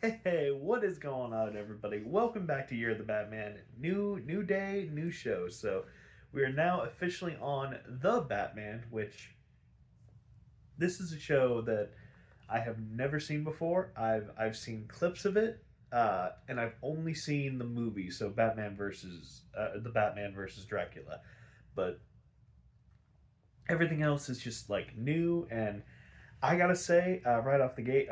Hey, what is going on, everybody? Welcome back to Year of the Batman. New day, new show. So we are now officially on the Batman, which this is a show that I have never seen before. I've seen clips of it, and I've only seen the movie. So Batman versus Dracula, but everything else is just like new. And I gotta say, right off the gate,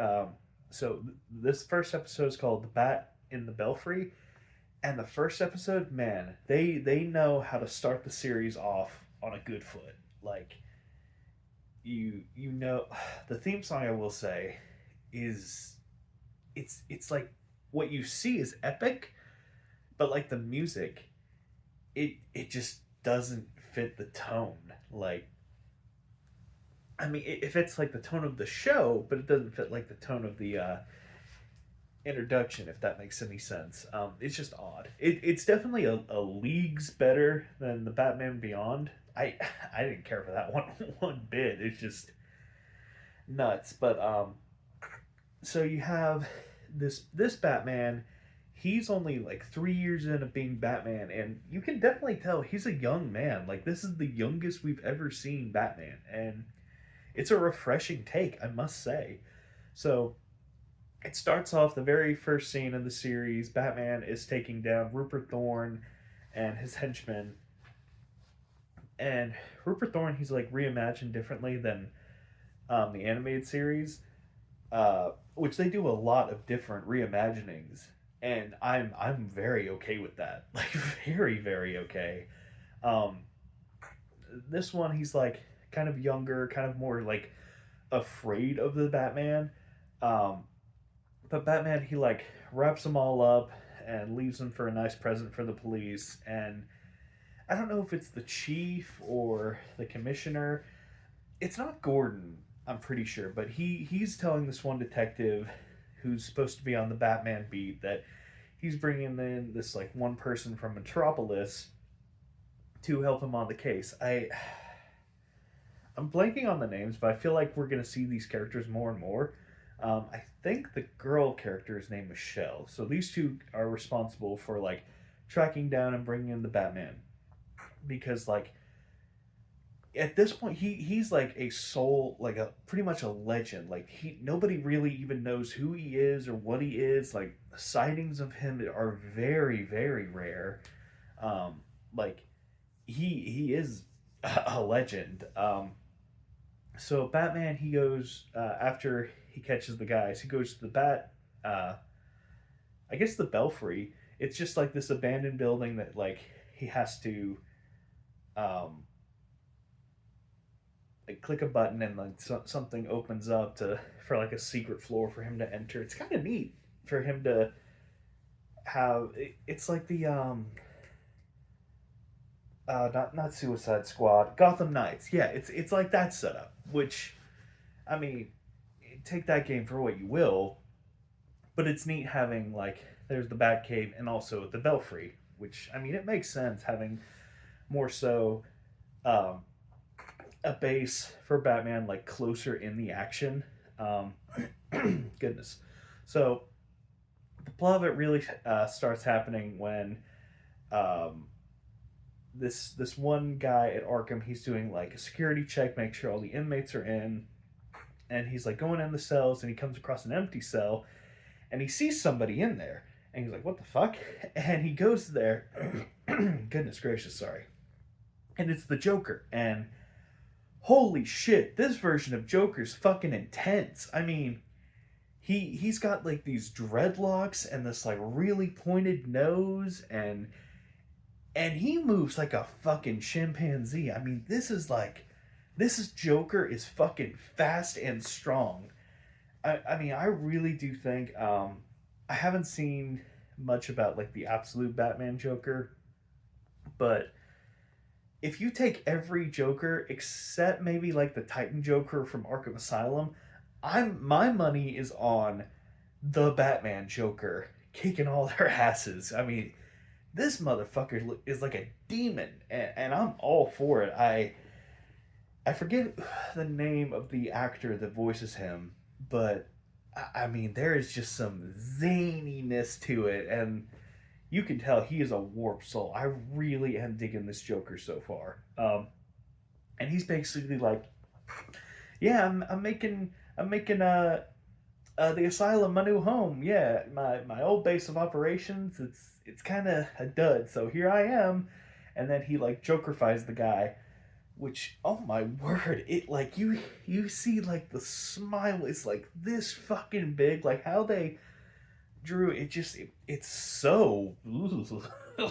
this first episode is called "The Bat in the Belfry." And the first episode, man, they know how to start the series off on a good foot. Like you know, the theme song, I will say, is it's like what you see is epic, but like the music, it just doesn't fit the tone. Like I mean, it fits like the tone of the show, but it doesn't fit like the tone of the introduction, if that makes any sense. It's just odd. It's definitely a leagues better than the Batman Beyond. I didn't care for that one one bit. It's just nuts. But so you have this Batman. He's only like 3 years into being Batman, and you can definitely tell he's a young man. Like this is the youngest we've ever seen Batman, and it's a refreshing take, I must say. So it starts off the very first scene of the series. Batman is taking down Rupert Thorne and his henchmen. And Rupert Thorne, he's like reimagined differently than the animated series, which they do a lot of different reimaginings. And I'm very okay with that. Like very okay. Um, this one, he's like kind of younger, kind of more like afraid of the Batman. Um, but Batman, he like wraps them all up and leaves them for a nice present for the police. And I don't know if it's the chief or the commissioner. It's not Gordon, I'm pretty sure, but he's telling this one detective who's supposed to be on the Batman beat that he's bringing in this like one person from Metropolis to help him on the case. I'm blanking on the names, but I feel like we're gonna see these characters more and more. I think the girl character's name is Michelle. So these two are responsible for like tracking down and bringing in the Batman because like at this point he's like a soul, like a pretty much a legend. Like he nobody really even knows who he is or what he is. Like sightings of him are very rare. Like he is a legend. So Batman, he goes after he catches the guys. He goes to the uh, I guess the Belfry. It's just like this abandoned building that like he has to um, like click a button and like something opens up to for like a secret floor for him to enter. It's kind of neat for him to have. It's like the not Suicide Squad, Gotham Knights. Yeah, it's like that setup. Which I mean, take that game for what you will, but it's neat having like there's the Batcave and also the Belfry, which I mean it makes sense having more so um, a base for Batman like closer in the action. Um, goodness, so the plot of it really starts happening when um, this one guy at Arkham, he's doing like a security check, make sure all the inmates are in, and he's like going in the cells, and he comes across an empty cell, and he sees somebody in there, and he's like, "What the fuck?" And he goes there. Goodness gracious, sorry. And it's the Joker, and holy shit, this version of Joker's fucking intense. I mean, he's got like these dreadlocks and this like really pointed nose, and he moves like a fucking chimpanzee. I mean, this is Joker is fucking fast and strong. I mean, I really do think I haven't seen much about like the absolute Batman Joker, but if you take every Joker except maybe like the Titan Joker from Arkham Asylum, I'm my money is on the Batman Joker kicking all their asses. I mean, this motherfucker is like a demon, and I'm all for it. I forget the name of the actor that voices him, but I mean, there is just some zaniness to it, and you can tell he is a warped soul. I really am digging this Joker so far. And he's basically like, yeah, I'm making the asylum my new home. Yeah, my old base of operations, it's kind of a dud. So here I am, and then he like Jokerfies the guy, which oh my word, it like you see like the smile is like this fucking big, like how they drew it. It's so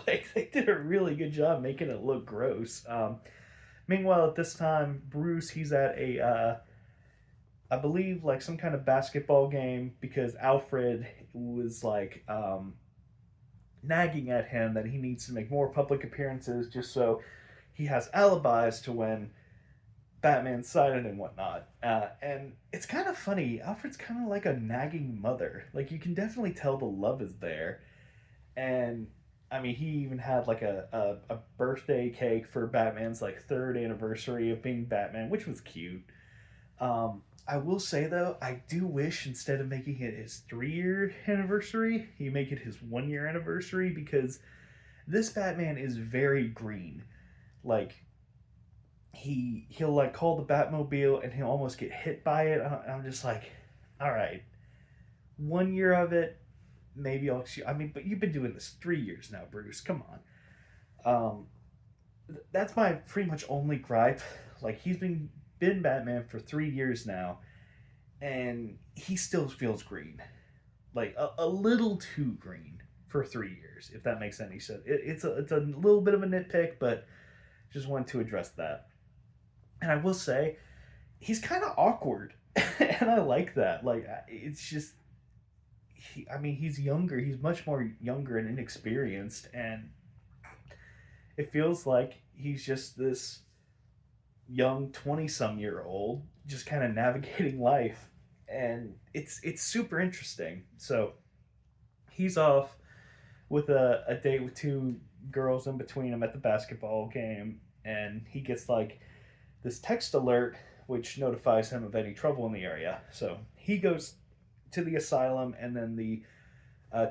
like they did a really good job making it look gross. Meanwhile, at this time, Bruce he's at a I believe like some kind of basketball game because Alfred was like nagging at him that he needs to make more public appearances just so he has alibis to when Batman's sighted and whatnot. And it's kind of funny. Alfred's kind of like a nagging mother. Like you can definitely tell the love is there. And I mean, he even had like a birthday cake for Batman's like third anniversary of being Batman, which was cute. I will say though, I do wish instead of making it his 3 year anniversary, he make it his 1 year anniversary because this Batman is very green. Like he'll like call the Batmobile and he'll almost get hit by it. I'm just like, all right, 1 year of it, maybe I'll. I mean, but you've been doing this 3 years now, Bruce. Come on. That's my pretty much only gripe. Like he's been Batman for 3 years now, and he still feels green, like a little too green for 3 years. If that makes any sense, it's a little bit of a nitpick, but just wanted to address that. And I will say, he's kind of awkward, and I like that. Like it's just, I mean, he's younger. He's much more younger and inexperienced, and it feels like he's just this young 20-some-year-old just kind of navigating life, and it's super interesting. So he's off with a date with two girls in between him at the basketball game, and he gets like this text alert which notifies him of any trouble in the area. So he goes to the asylum, and then the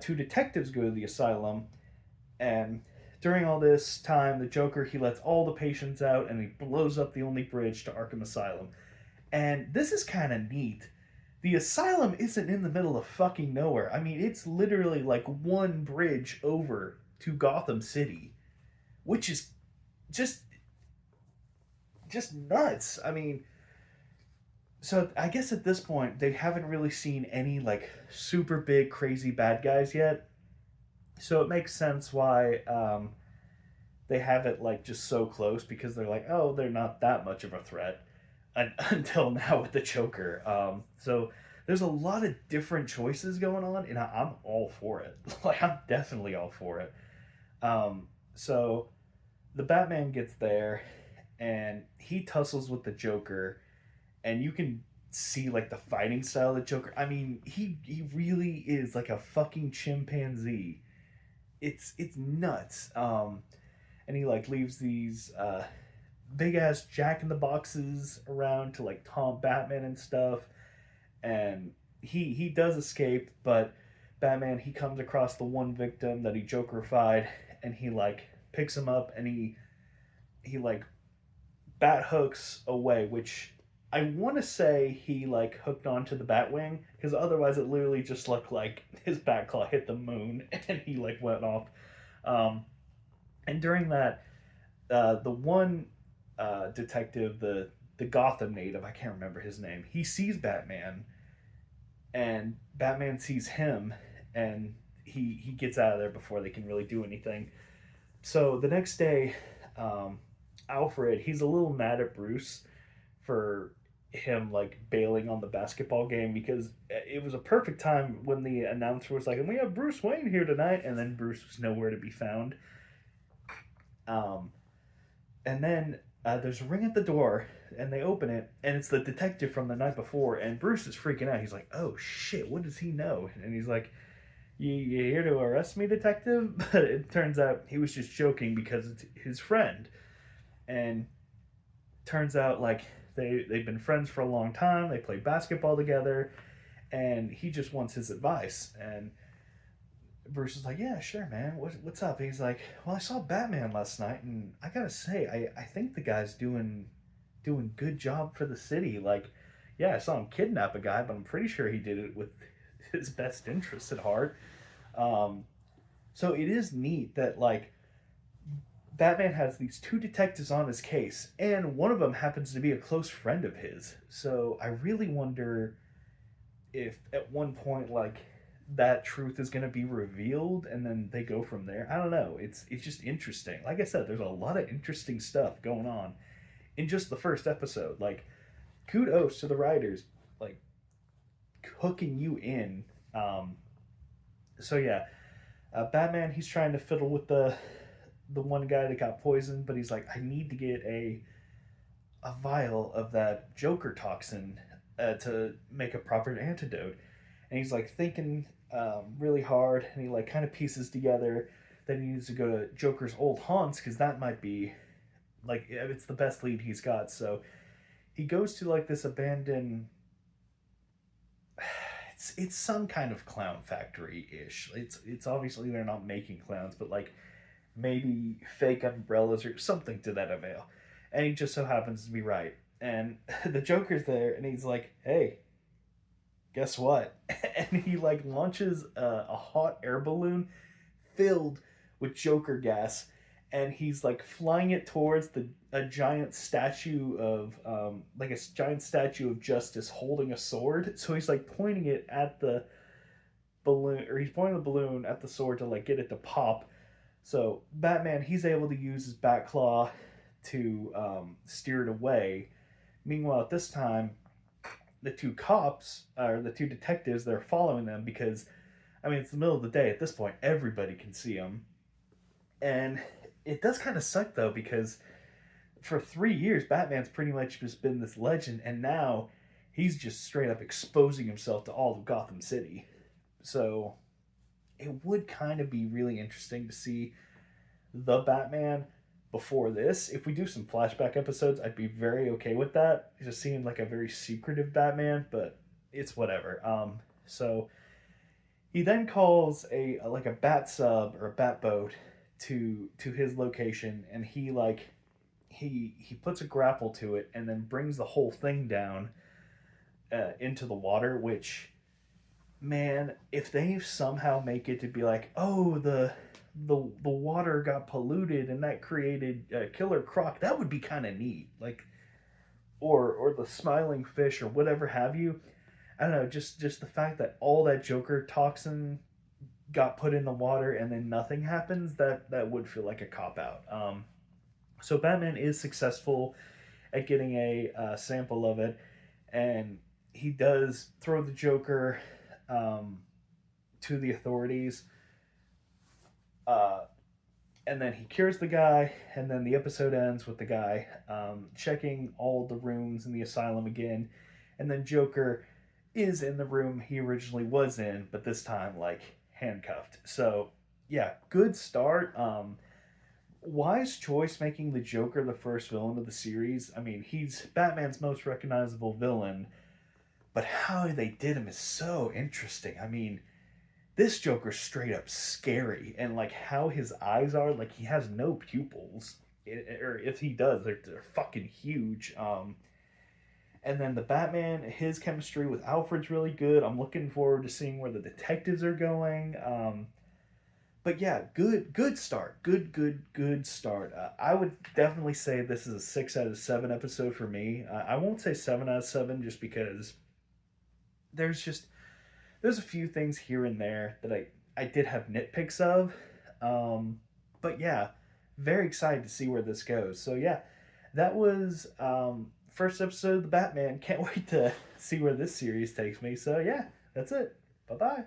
two detectives go to the asylum. And during all this time, the Joker he lets all the patients out, and he blows up the only bridge to Arkham Asylum. And this is kind of neat. The asylum isn't in the middle of fucking nowhere. I mean, it's literally like one bridge over to Gotham City, which is just just nuts. I mean, so I guess at this point they haven't really seen any like super big crazy bad guys yet. So it makes sense why they have it like just so close because they're like, oh, they're not that much of a threat until now with the Joker. So there's a lot of different choices going on, and I'm all for it. Like I'm definitely all for it. So the Batman gets there, and he tussles with the Joker, and you can see like the fighting style of the Joker. I mean, he really is like a fucking chimpanzee. It's nuts. And he like leaves these big ass Jack in the Boxes around to like taunt Batman and stuff. And he does escape, but Batman he comes across the one victim that he Jokerified, and he like picks him up, and he like bat hooks away, which I want to say he like hooked onto the Batwing because otherwise it literally just looked like his bat claw hit the moon and he like went off. Um, and during that, the one detective, the Gotham native, I can't remember his name. He sees Batman, and Batman sees him, and he gets out of there before they can really do anything. So the next day, um, Alfred he's a little mad at Bruce for him like bailing on the basketball game because it was a perfect time when the announcer was like, "And we have Bruce Wayne here tonight," and then Bruce was nowhere to be found. Um, and then there's a ring at the door, and they open it, and it's the detective from the night before, and Bruce is freaking out. He's like, "Oh shit, what does he know?" And he's like, you here to arrest me, detective?" But it turns out he was just joking because it's his friend. And turns out like they've been friends for a long time. They play basketball together, and he just wants his advice. And Bruce is like, yeah, sure, man. What's up? And he's like, well, I saw Batman last night, and I gotta say, I think the guy's doing good job for the city. Like, yeah, I saw him kidnap a guy, but I'm pretty sure he did it with his best interests at heart. Um, so it is neat that like Batman has these two detectives on his case, and one of them happens to be a close friend of his. So I really wonder if at one point like that truth is going to be revealed and then they go from there. I don't know. It's just interesting. Like I said, there's a lot of interesting stuff going on in just the first episode. Like kudos to the writers, like hooking you in. Um, so yeah, Batman, he's trying to fiddle with the one guy that got poisoned, but he's like, I need to get a vial of that Joker toxin to make a proper antidote. And he's like thinking really hard, and he like kind of pieces together that he needs to go to Joker's old haunts because that might be like it's the best lead he's got. So he goes to like this abandoned. It's some kind of clown factory ish. It's obviously they're not making clowns, but like maybe fake umbrellas or something to that avail. And he just so happens to be right. And the Joker's there, and he's like, "Hey, guess what?" And he like launches a hot air balloon filled with Joker gas, and he's like flying it towards the a giant statue of like a giant statue of Justice holding a sword. So he's like pointing it at the balloon, or he's pointing the balloon at the sword to like get it to pop. So Batman, he's able to use his bat claw to steer it away. Meanwhile, at this time, the two cops or the two detectives, they're following them because I mean it's the middle of the day at this point. Everybody can see them, and it does kind of suck though because for 3 years Batman's pretty much just been this legend, and now he's just straight up exposing himself to all of Gotham City. So it would kind of be really interesting to see the Batman before this. If we do some flashback episodes, I'd be very okay with that. It just seemed like a very secretive Batman, but it's whatever. So he then calls a like a bat sub or a bat boat to his location, and he puts a grapple to it and then brings the whole thing down into the water. Which, man, if they somehow make it to be like, oh, the water got polluted and that created Killer Croc, that would be kind of neat. Like, or the smiling fish or whatever have you. I don't know, just the fact that all that Joker toxin got put in the water and then nothing happens, that would feel like a cop out. So Batman is successful at getting a sample of it, and he does throw the Joker to the authorities. Uh, and then he cures the guy, and then the episode ends with the guy checking all the rooms in the asylum again, and then Joker is in the room he originally was in, but this time like handcuffed. So yeah, good start. Wise choice making the Joker the first villain of the series. I mean, he's Batman's most recognizable villain, but how they did him is so interesting. I mean, this Joker's straight up scary, and like how his eyes are, like he has no pupils, or if he does, they're fucking huge. And then the Batman, his chemistry with Alfred's really good. I'm looking forward to seeing where the detectives are going. But yeah, good start, good start. I would definitely say this is a 6 out of 7 episode for me. I won't say 7 out of 7 just because there's just there's a few things here and there that I did have nitpicks of. But yeah, very excited to see where this goes. So yeah, that was first episode of the Batman. Can't wait to see where this series takes me. So yeah, that's it. Bye bye.